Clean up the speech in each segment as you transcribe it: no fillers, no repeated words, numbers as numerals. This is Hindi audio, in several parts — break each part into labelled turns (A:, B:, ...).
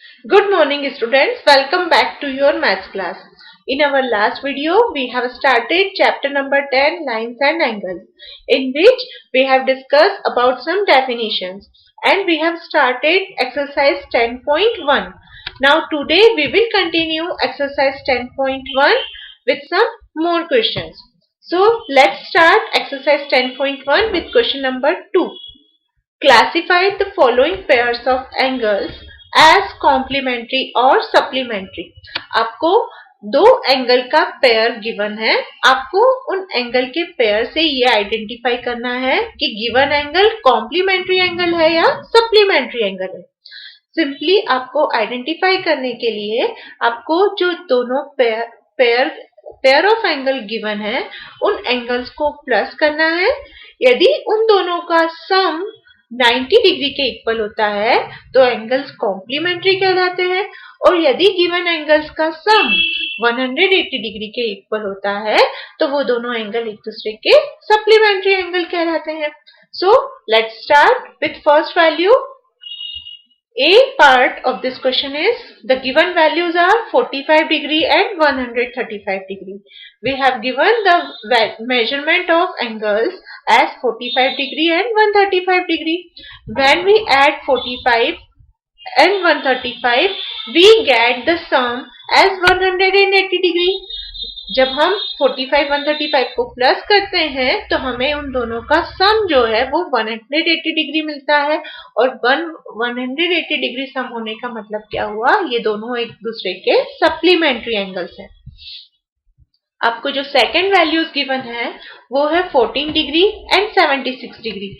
A: Good morning students, welcome back to your maths class. In our last video, we have started chapter number 10 lines and angles, in which we have discussed about some definitions and we have started exercise 10.1. Now today we will continue exercise 10.1 with some more questions. So let's start exercise 10.1 with question number 2. Classify the following pairs of angles as complementary और supplementary. आपको दो एंगल का पेयर गिवन है, आपको उन एंगल के पेयर से ये आइडेंटिफाई करना है कि गिवन एंगल कॉम्प्लीमेंट्री एंगल है या सप्लीमेंट्री एंगल है. सिंपली आपको आइडेंटिफाई करने के लिए आपको जो दोनों पेयर ऑफ एंगल गिवन है उन एंगल्स को प्लस करना है. यदि उन दोनों का सम 90 डिग्री के इक्वल होता है तो एंगल्स कॉम्प्लीमेंट्री कहलाते हैं और यदि गिवन एंगल्स का सम 180 डिग्री के इक्वल होता है तो वो दोनों एंगल एक दूसरे के सप्लीमेंट्री एंगल कहलाते हैं. So let's start with first value. A part of this question is the given values are 45 degree and 135 degree. We have given the measurement of angles as 45 degree and 135 degree. When we add 45 and 135, we get the sum as 180 degree. जब हम 45 135 को प्लस करते हैं तो हमें उन दोनों का सम जो है वो 180 डिग्री मिलता है और 180 डिग्री सम होने का मतलब क्या हुआ, ये दोनों एक दूसरे के सप्लीमेंट्री एंगल्स हैं. आपको जो सेकेंड वैल्यूज गिवन है वो है 14 degree and 76 degree.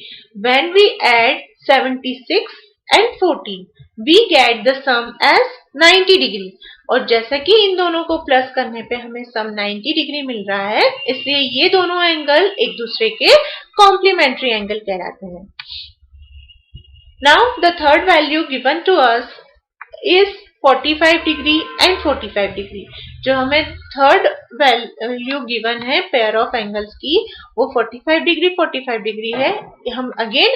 A: When we add 76 and 14 we get the sum as 90 degree. और जैसा कि इन दोनों को प्लस करने पे हमें सम 90 डिग्री मिल रहा है, इसलिए ये दोनों एंगल एक दूसरे के कॉम्प्लीमेंट्री एंगल कहलाते हैं. Now the third value given to us is 45 degree and 45 degree. जो हमें थर्ड वैल्यू गिवन है पेयर ऑफ एंगल्स की वो 45 डिग्री है.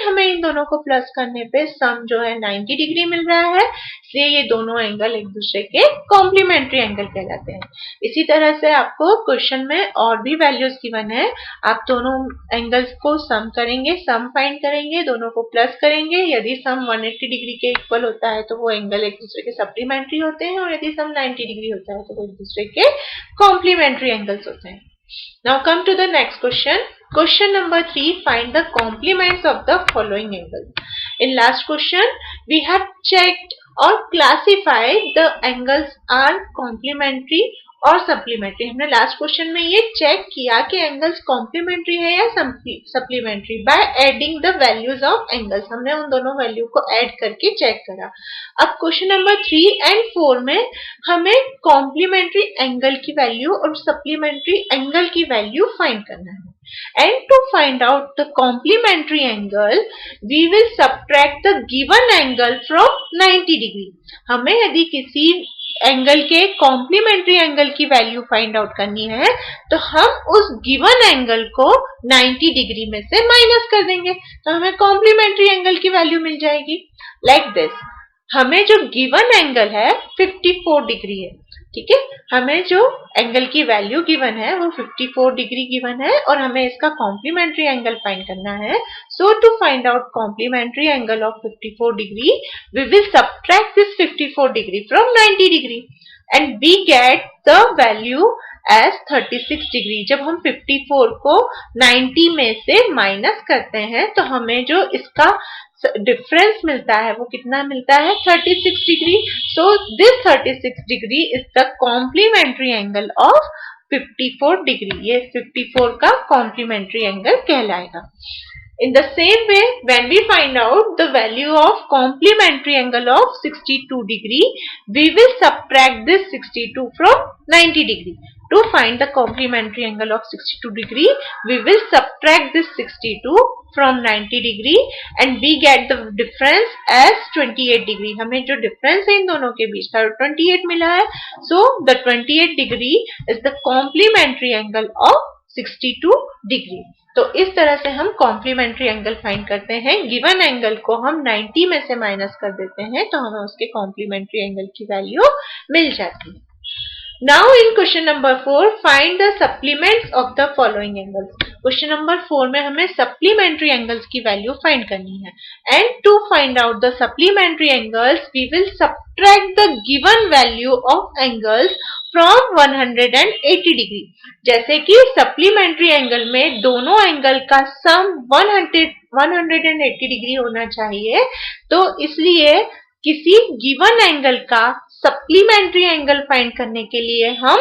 A: हमें इन दोनों को प्लस करने पे सम जो है 90 डिग्री मिल रहा है, इसलिए ये दोनों एंगल एक दूसरे के कॉम्प्लीमेंट्री एंगल कहलाते हैं. इसी तरह से आपको क्वेश्चन में और भी वैल्यूज गिवन है, आप दोनों एंगल्स को सम करेंगे, सम फाइंड करेंगे, दोनों को प्लस करेंगे. यदि सम 180 डिग्री के इक्वल होता है तो वो एंगल एक दूसरे के सप्लीमेंट्री होते हैं और यदि सम 90 डिग्री होता है तो वो एक दूसरे के कॉम्प्लीमेंट्री एंगल्स होते हैं. Now come to the next question. Question number 3. Find the complements of the following angles. In last question, we have checked or classified the angles are complementary और सप्लीमेंट्री. हमने लास्ट क्वेश्चन में ये चेक किया कि एंगल्स कॉम्प्लीमेंट्री है या supplementary by adding the values of angles. हमने उन दोनों वैल्यू को ऐड करके चेक करा. अब क्वेश्चन नंबर 3 एंड 4 में हमें कॉम्प्लीमेंट्री एंगल की वैल्यू और सप्लीमेंट्री एंगल की वैल्यू फाइंड करना है. And to find out the complementary angle, we will subtract the given angle from 90 degree. हमें यदि किसी एंगल के कॉम्प्लीमेंट्री एंगल की वैल्यू फाइंड आउट करनी है तो हम उस गिवन एंगल को 90 डिग्री में से माइनस कर देंगे तो हमें कॉम्प्लीमेंट्री एंगल की वैल्यू मिल जाएगी. Like this. हमें जो गिवन एंगल है 54 डिग्री है. ठीक है, हमें जो एंगल की वैल्यू गिवन है वो 54 डिग्री गिवन है और हमें इसका कॉम्प्लीमेंट्री एंगल फाइंड करना है. So to find out complementary angle of 54 degree we will subtract this 54 degree from 90 degree and we get the value as 36 degree. जब हम 54 को 90 में से माइनस करते हैं तो हमें जो इसका डिफरेंस मिलता है वो कितना मिलता है, 36 degree. So this 36 degree is the complementary angle of 54 degree. ये 54 का कॉम्प्लीमेंट्री एंगल कहलाएगा. In the same way, when we find out the value of complementary angle of 62 degree, we will subtract this 62 from 90 degree. To find the complementary angle of 62 degree, we will subtract this 62 from 90 degree and we get the difference as 28 degree. हमें जो difference है इन दोनों के बीच का 28 मिला है. So the 28 degree is the complementary angle of 62 degree. तो इस तरह से हम कॉम्प्लीमेंट्री एंगल फाइंड करते हैं। गिवन एंगल को हम 90 में से माइनस कर देते हैं तो हमें उसके कॉम्प्लीमेंट्री एंगल की वैल्यू मिल जाती है। Now in question number 4, find the supplements of the following angles. Question number 4 में हमें supplementary angles की value find करनी है. And to find out the supplementary angles, we will subtract the given value of angles from 180 degree. जैसे कि supplementary angle में दोनों angle का sum 180 degree होना चाहिए, तो इसलिए किसी गिवन एंगल का सप्लीमेंट्री एंगल फाइंड करने के लिए हम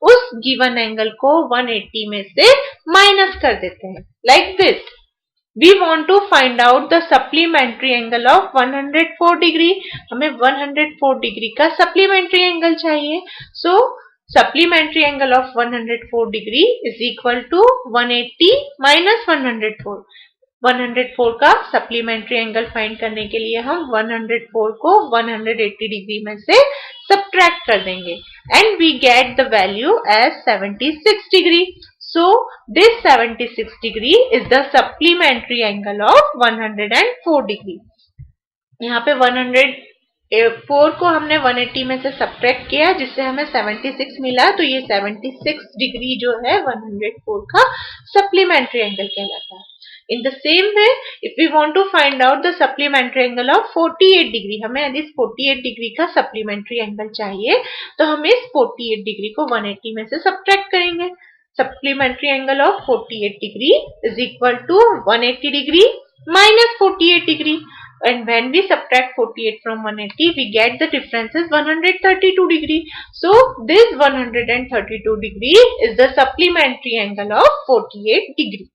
A: उस गिवन एंगल को 180 में से माइनस कर देते हैं। Like this, we want to find out the supplementary angle of 104 degree. हमें 104 डिग्री का सप्लीमेंट्री एंगल चाहिए। So supplementary angle of 104 degree is equal to 180 minus 104। 104 का सप्लीमेंट्री एंगल फाइंड करने के लिए हम 104 को 180 डिग्री में से सब्ट्रैक्ट कर देंगे and we get the value as 76 degree. So this 76 degree is the supplementary angle of 104 degree. यहाँ पे 104 को हमने 180 में से सब्ट्रैक्ट किया जिससे हमें 76 मिला, तो ये 76 डिग्री जो है 104 का सप्लीमेंट्री एंगल कहलाता है। In the same way, if we want to find out the supplementary angle of 48 degree, हमें यदि 48 डिग्री का supplementary angle चाहिए तो हम इस 48 डिग्री को 180 में से subtract करेंगे। Supplementary angle of 48 degree is equal to 180 degree minus 48 degree. And when we subtract 48 from 180, we get the difference is 132 degree. So this 132 degree is the supplementary angle of 48 degree.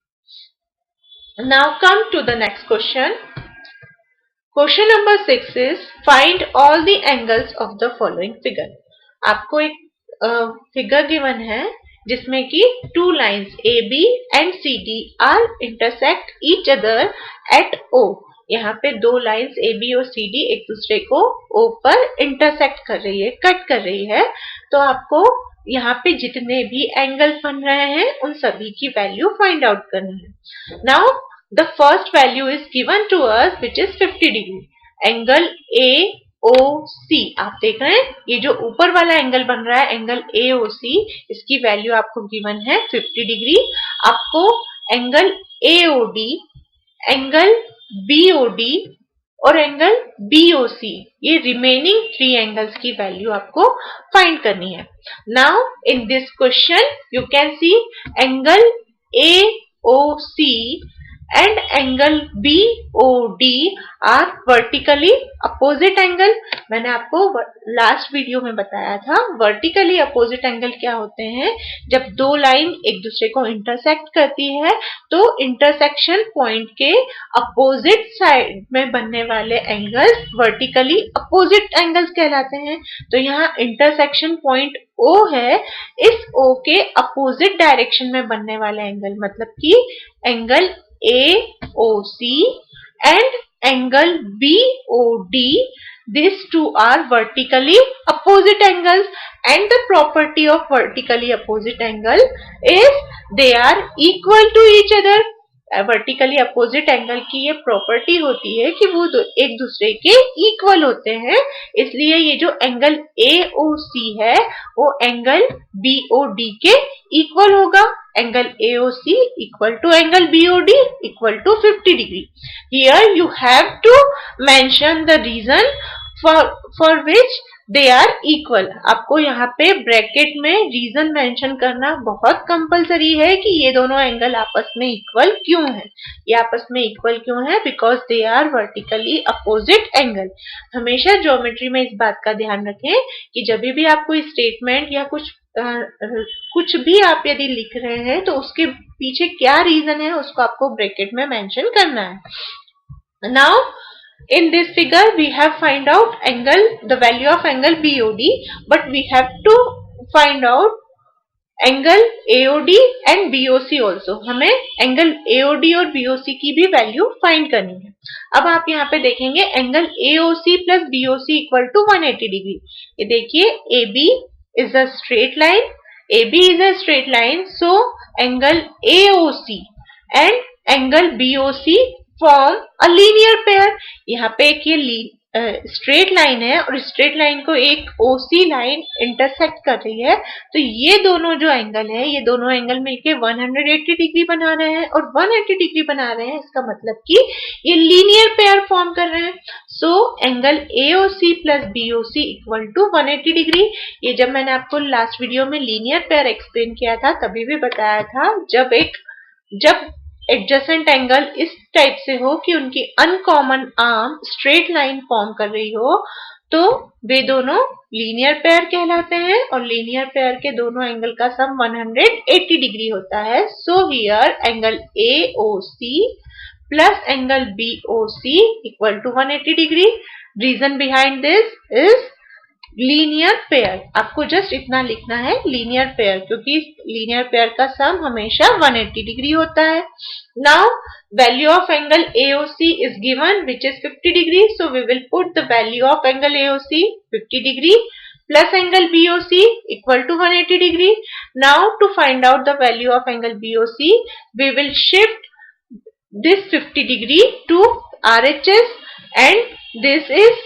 A: Now come to the next question. Question number 6 is find all the angles of the following figure. आपको एक फिगर गिवन है जिसमें कि two lines AB and CD are intersect each other at O. यहाँ पे दो लाइन्स AB और CD एक दूसरे को O पर इंटरसेक्ट कर रही है, कट कर रही है। तो आपको यहाँ पे जितने भी एंगल बन रहे हैं उन सभी की वैल्यू फाइंड आउट करनी है। Now the first value is given to us which is 50 degree. Angle AOC आप देख रहे हैं, ये जो ऊपर वाला एंगल बन रहा है एंगल AOC, इसकी वैल्यू आपको गिवन है 50 डिग्री। आपको एंगल AOD, एंगल BOD और एंगल BOC, ये रिमेनिंग 3 एंगल्स की वैल्यू आपको फाइंड करनी है। Now in this question you can see angle AOC and angle BOD are vertically opposite angle। मैंने आपको लास्ट वीडियो में बताया था वर्टिकली अपोजिट एंगल क्या होते हैं। जब दो लाइन एक दूसरे को इंटरसेक्ट करती है तो इंटरसेक्शन पॉइंट के अपोजिट साइड में बनने वाले एंगल्स वर्टिकली अपोजिट एंगल्स कहलाते हैं। तो यहाँ इंटरसेक्शन पॉइंट O है, इस O के अपोजिट डायरेक्शन में बनने वाले एंगल मतलब कि angle AOC and angle BOD, these two are vertically opposite angles and the property of vertically opposite angle is they are equal to each other। Vertically opposite angle की ये प्रॉपर्टी होती है कि वो एक दूसरे के इक्वल होते हैं, इसलिए ये जो एंगल AOC है वो एंगल BOD के इक्वल होगा। Angle AOC equal to angle BOD equal to 50 degree. Here you have to mention the reason for which they are equal. आपको यहाँ पे ब्रैकेट में रीजन मेंशन करना बहुत कंपलसरी है कि ये दोनों एंगल आपस में इक्वल क्यों है। ये आपस में इक्वल क्यों है? Because they are vertically opposite angle. हमेशा ज्योमेट्री में इस बात का ध्यान रखें कि जब भी आप कोई स्टेटमेंट या कुछ भी आप यदि लिख रहे हैं तो उसके पीछे क्या रीजन है उसको आपको ब्रैकेट में मेंशन करना है। Now in this figure we have find out the value of angle BOD, but we have to find out angle AOD and BOC also। हमें एंगल AOD और BOC की भी वैल्यू फाइंड करनी है। अब आप यहाँ पे देखेंगे angle AOC plus BOC equal to 180 degree. ये देखिए AB is a straight line, AB is a straight line, so angle AOC and angle BOC form a linear pair। यहाँ पे एक ये स्ट्रेट लाइन है और स्ट्रेट लाइन को एक OC लाइन इंटरसेक्ट कर रही है, तो ये दोनों जो एंगल है, ये दोनों एंगल मिलके 180 डिग्री बना रहे हैं और 180 डिग्री बना रहे हैं, इसका मतलब कि ये लीनियर पेयर फॉर्म कर रहे हैं। So angle AOC plus BOC equal to 180 degree. ये जब मैंने आपको लास्ट वीडियो में लीनियर पेयर एक्सप्लेन किया था तभी भी बताया था, जब एडजेसेंट एंगल इस टाइप से हो कि उनकी uncommon arm straight line form कर रही हो, तो वे दोनों लीनियर पेयर कहलाते हैं और लीनियर पेयर के दोनों एंगल का सम 180 डिग्री होता है। So here angle AOC plus angle BOC equal to 180 degree. Reason behind this is linear pair. आपको जस्ट इतना लिखना है लीनियर पेयर, क्योंकि लीनियर पेयर का सम हमेशा 180 डिग्री होता है। Now value of angle AOC is given which is 50 degree, so we will put the value of angle AOC 50 degree plus angle BOC equal to 180 degree. Now to find out the value of angle BOC we will shift this 50 degree to RHS and this is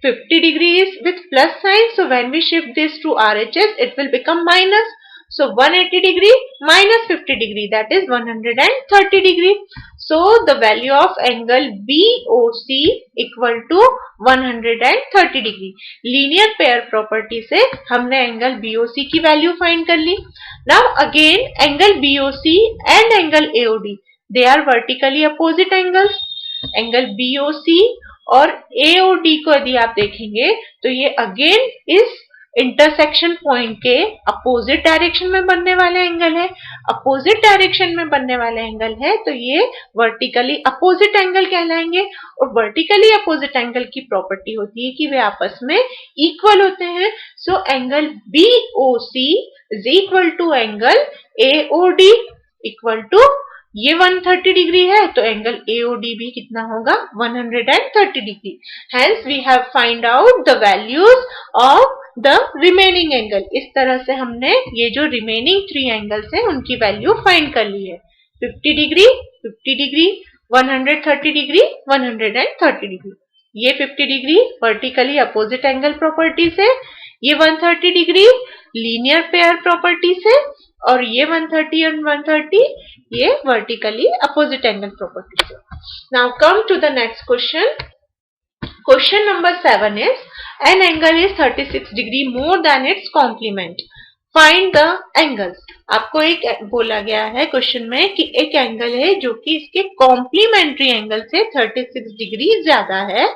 A: 50 degrees with plus sign, so when we shift this to RHS it will become minus, so 180 degree minus 50 degree, that is 130 degree. So the value of angle BOC equal to 130 degree। Linear pair property से हमने एंगल BOC की वैल्यू फाइंड कर ली। Now again angle BOC and angle AOD, they are vertically opposite angles। Angle BOC और AOD को यदि आप देखेंगे तो ये अगेन इस इंटरसेक्शन पॉइंट के अपोजिट डायरेक्शन में बनने वाले एंगल है। अपोजिट डायरेक्शन में बनने वाले एंगल है तो ये वर्टिकली अपोजिट एंगल कहलाएंगे, और वर्टिकली अपोजिट एंगल की प्रॉपर्टी होती है कि वे आपस में इक्वल होते हैं। So angle BOC is equal to angle AOD equal to, ये 130 डिग्री है तो एंगल AOD भी कितना होगा 130 degree. Hence we have find out the values of the remaining angle. इस तरह से हमने ये जो रिमेनिंग 3 एंगल्स हैं उनकी वैल्यू फाइंड कर ली है। 50 डिग्री, 50 डिग्री, 130 डिग्री, 130 डिग्री। ये 50 degree vertically opposite angle property से, ये 130 डिग्री लीनियर पेयर प्रॉपर्टी से, और ये 130 और 130 ये वर्टिकली अपोजिट एंगल प्रॉपर्टी से। Now come to the next question. Question number 7 is an angle is 36 degree more than its complement, find the angles. आपको एक बोला गया है क्वेश्चन में कि एक एंगल है जो कि इसके कॉम्प्लीमेंट्री एंगल से 36 डिग्री ज्यादा है,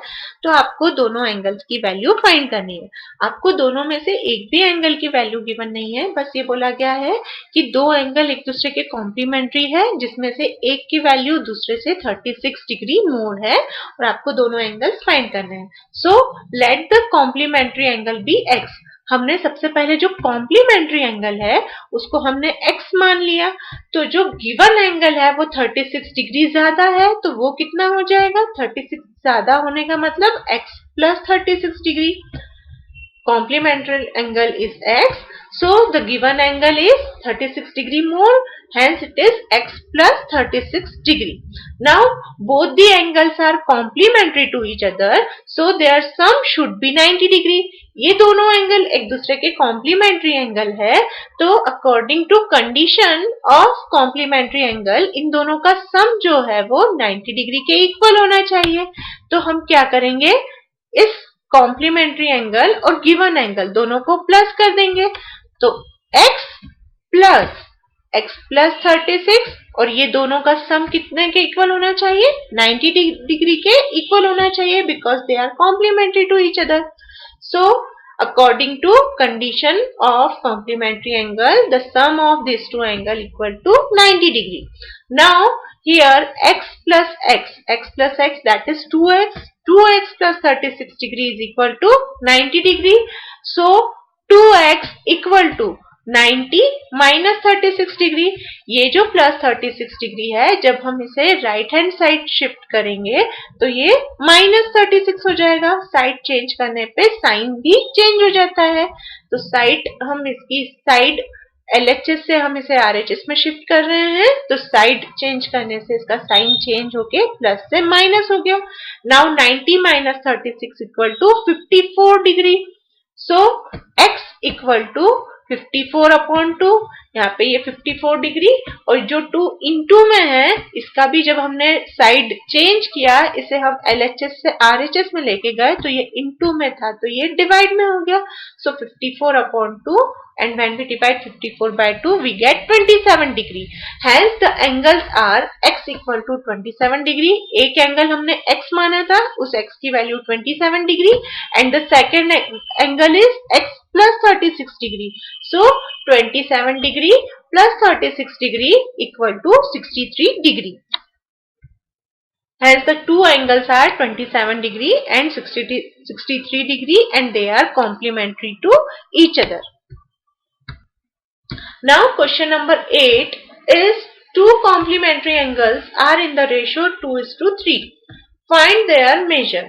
A: तो आपको दोनों एंगल्स की वैल्यू फाइंड करनी है। आपको दोनों में से एक भी एंगल की वैल्यू गिवन नहीं है, बस ये बोला गया है कि दो एंगल एक दूसरे के कॉम्प्लीमेंट्री है जिसमें से एक की वैल्यू दूसरे से 36 डिग्री मोर है और आपको दोनों एंगल्स फाइंड करने हैं। So let the complementary angle be x. हमने सबसे पहले जो कॉम्प्लीमेंट्री एंगल है उसको हमने x मान लिया, तो जो गिवन एंगल है वो 36 डिग्री ज्यादा है, तो वो कितना हो जाएगा, 36 ज्यादा होने का मतलब x plus 36 degree. Complementary angle is x, so the given angle is 36 degree more, hence it is x plus 36 degree. Now both the angles are complementary to each other, so their sum should be 90 degree. ये दोनों एंगल एक दूसरे के कॉम्प्लीमेंट्री एंगल है, तो according to condition of complementary angle इन दोनों का सम जो है वो 90 डिग्री के इक्वल होना चाहिए। तो हम क्या करेंगे, इस कॉम्प्लीमेंट्री एंगल और गिवन एंगल दोनों को प्लस कर देंगे, तो x प्लस 36 और ये दोनों का सम कितने के इक्वल होना चाहिए, 90 डिग्री के इक्वल होना चाहिए, because they are complementary to each other. सो according to condition of complementary angle, the sum of these two angle equal to 90 degree. Now here x plus x that is 2x plus 36 degree is equal to 90 degree. So 2x equal to 90 minus 36 degree. ये जो प्लस 36 डिग्री है जब हम इसे राइट हैंड साइड शिफ्ट करेंगे तो ये माइनस 36 हो जाएगा। साइड चेंज करने पे साइन भी चेंज हो जाता है, तो साइड हम इसकी साइड LHS से हम इसे RHS में शिफ्ट कर रहे हैं, तो साइड चेंज करने से इसका साइन चेंज होके प्लस से माइनस हो गया। Now 90 minus 36 equal to 54 degree. So x equal to 54 upon 2, यहाँ पे ये 54 डिग्री, और जो 2 इंटू में है इसका भी जब हमने साइड चेंज किया, इसे हम LHS से RHS में लेके गए तो ये इंटू में था तो ये डिवाइड में हो गया। सो 54 upon 2 and when we divide 54 by 2 we get 27 degree. Hence the angles are x equal to 27 degree. एक एंगल हमने x माना था, उस x की value 27 degree and the second angle is x plus 36 degree. So 27 degree plus 36 degree equal to 63 degree. Hence the two angles are 27 degree and 63 degree and they are complementary to each other. Now question number 8 is two complementary angles are in the ratio 2:3. Find their measure.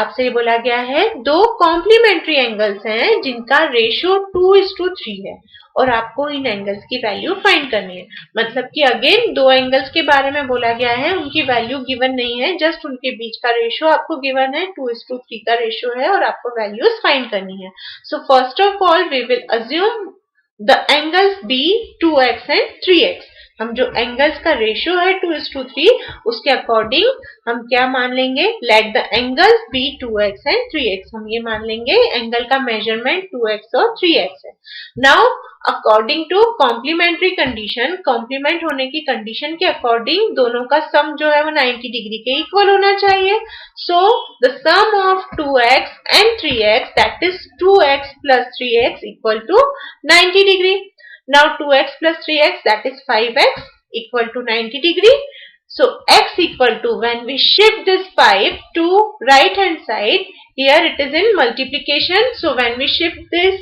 A: आपसे ये बोला गया है दो कॉम्प्लीमेंट्री एंगल्स हैं जिनका रेशियो 2:3 है और आपको इन एंगल्स की वैल्यू फाइंड करनी है। मतलब कि अगेन दो एंगल्स के बारे में बोला गया है, उनकी वैल्यू गिवन नहीं है, जस्ट उनके बीच का रेशियो आपको गिवन है, 2:3 का रेशियो है और आपको वैल्यूज फाइंड करनी है। So first of all we will assume the angles be 2x and 3x. हम जो एंगल्स का रेशियो है 2:3 उसके अकॉर्डिंग हम क्या मान लेंगे, let the angles be 2x and 3x. हम ये मान लेंगे एंगल का मेजरमेंट 2x और 3x है। Now according to complementary condition, complement होने की कंडीशन के अकॉर्डिंग दोनों का सम जो है वो 90 डिग्री के इक्वल होना चाहिए। So the sum of 2x and 3x that is 2x plus 3x equal to 90 degree. Now 2x plus 3x that is 5x equal to 90 degree. So x equal to, when we shift this 5 to right hand side, here it is in multiplication. So when we shift this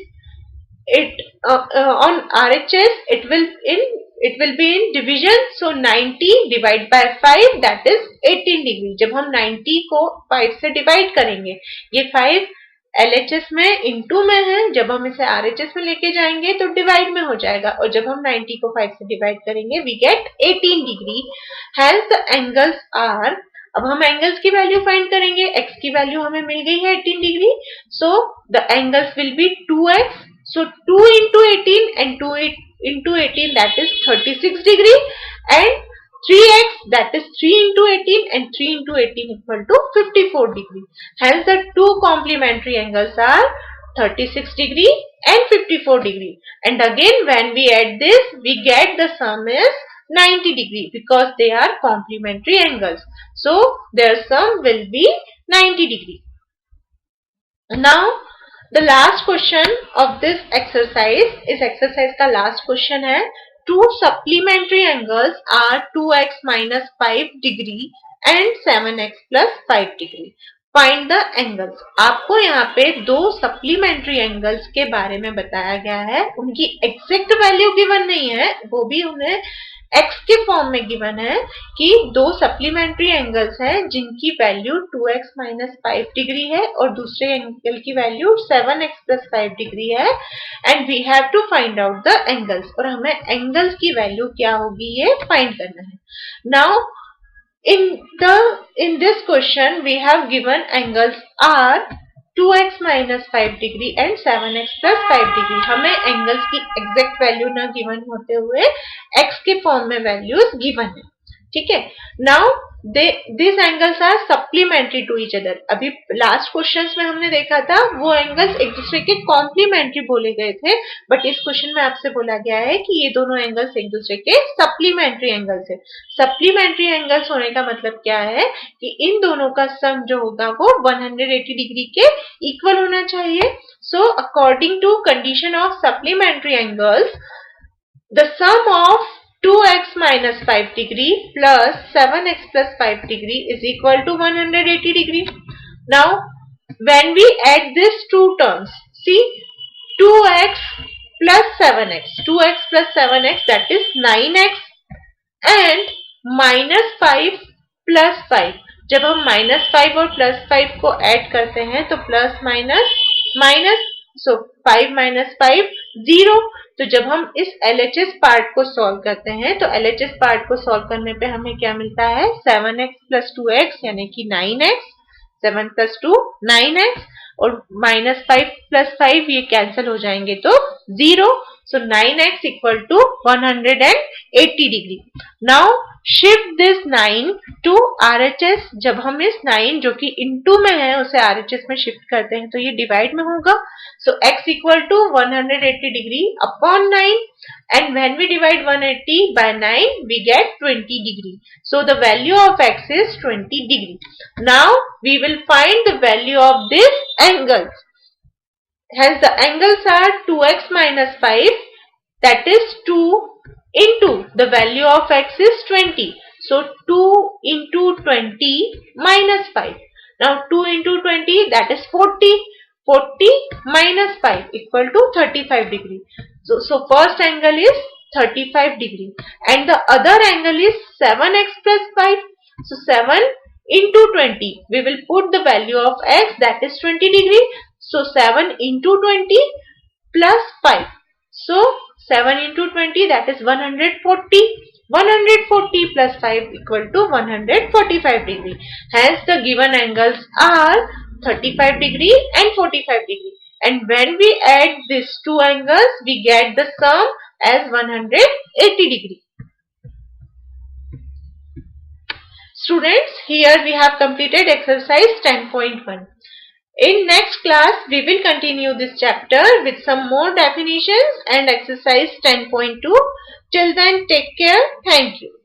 A: on RHS it will be in division. So 90 divided by 5 that is 18 degree. जब हम 90 को 5 से डिवाइड करेंगे, ये 5 LHS में इंटू में है, जब हम इसे RHS में लेके जाएंगे तो डिवाइड में हो जाएगा और जब हम 90 को 5 से डिवाइड करेंगे we get 18 degree. Hence the angles are, अब हम एंगल्स की वैल्यू फाइंड करेंगे, x की वैल्यू हमें मिल गई है 18 degree. So the angles will be 2x. So 2 into 18 and 2 into 18 that is 36 degree and 3x that is 3 into 18 and 3 into 18 equal to 54 degree. Hence the two complementary angles are 36 degree and 54 degree. And again when we add this we get the sum is 90 degree because they are complementary angles. So their sum will be 90 degree. Now the last question of this exercise, इस exercise का last question है, two supplementary angles are 2x minus 5 degree and 7x plus 5 degree. Find the angles. आपको यहाँ पे दो supplementary angles के बारे में बताया गया है, उनकी exact value given नहीं है, वो भी उन्हें x के फॉर्म में गिवन है कि दो सप्लीमेंट्री एंगल्स हैं जिनकी वैल्यू 2x माइनस 5 डिग्री है और दूसरे एंगल की वैल्यू 7x प्लस 5 डिग्री है and we have to find out the angles, और हमें एंगल्स की वैल्यू क्या होगी ये फाइंड करना है। Now in this question we have given angles are 2x minus 5 degree and 7x plus 5 degree. हमें एंगल्स की एग्जैक्ट वैल्यू ना गिवन होते हुए x के फॉर्म में वैल्यूज गिवन है, ठीक है। Now this angles are supplementary to each other. अभी लास्ट क्वेश्चंस में हमने देखा था वो एंगल्स एक दूसरे के कॉम्प्लीमेंट्री बोले गए थे, बट इस क्वेश्चन में आपसे बोला गया है कि ये दोनों एंगल्स एक दूसरे के सप्लीमेंट्री एंगल्स है. सप्लीमेंट्री एंगल्स होने का मतलब क्या है कि इन दोनों का सम जो होगा वो 180 डिग्री के इक्वल होना चाहिए. So according to condition of supplementary angles the sum of 2x minus 5 degree plus 7x plus 5 degree is equal to 180 degree. Now, when we add these two terms, see 2x plus 7x, 2x plus 7x that is 9x and minus 5 plus 5. जब हम minus 5 और plus 5 को add करते हैं तो plus minus minus, so 5 minus 5 0। तो जब हम इस LHS पार्ट को सॉल्व करते हैं तो LHS पार्ट को सॉल्व करने पे हमें क्या मिलता है 7x प्लस 2x यानी कि 9x, 7 प्लस 2 9x और -5 प्लस 5 ये कैंसिल हो जाएंगे तो 0। So 9x equal to 180 degree. Now shift this 9 to RHS. जब हम इस 9 जो कि into में है उसे RHS में shift करते हैं तो ये divide में होगा. So x equal to 180 degree upon 9 and when we divide 180 by 9 we get 20 degree. So the value of x is 20 degree. Now we will find the value of this angles. Hence the angles are 2x minus 5, that is 2 into the value of x is 20. So 2 into 20 minus 5. Now 2 into 20 that is 40. 40 minus 5 equal to 35 degree. So first angle is 35 degree and the other angle is 7x plus 5. So 7 into 20 we will put the value of x that is 20 degree. So 7 into 20 plus 5. So 7 into 20 that is 140. 140 plus 5 equal to 145 degree. Hence the given angles are 35 degree and 45 degree. And when we add these two angles we get the sum as 180 degree. Students, here we have completed exercise 10.1. In next class, we will continue this chapter with some more definitions and exercise 10.2. Till then, take care. Thank you.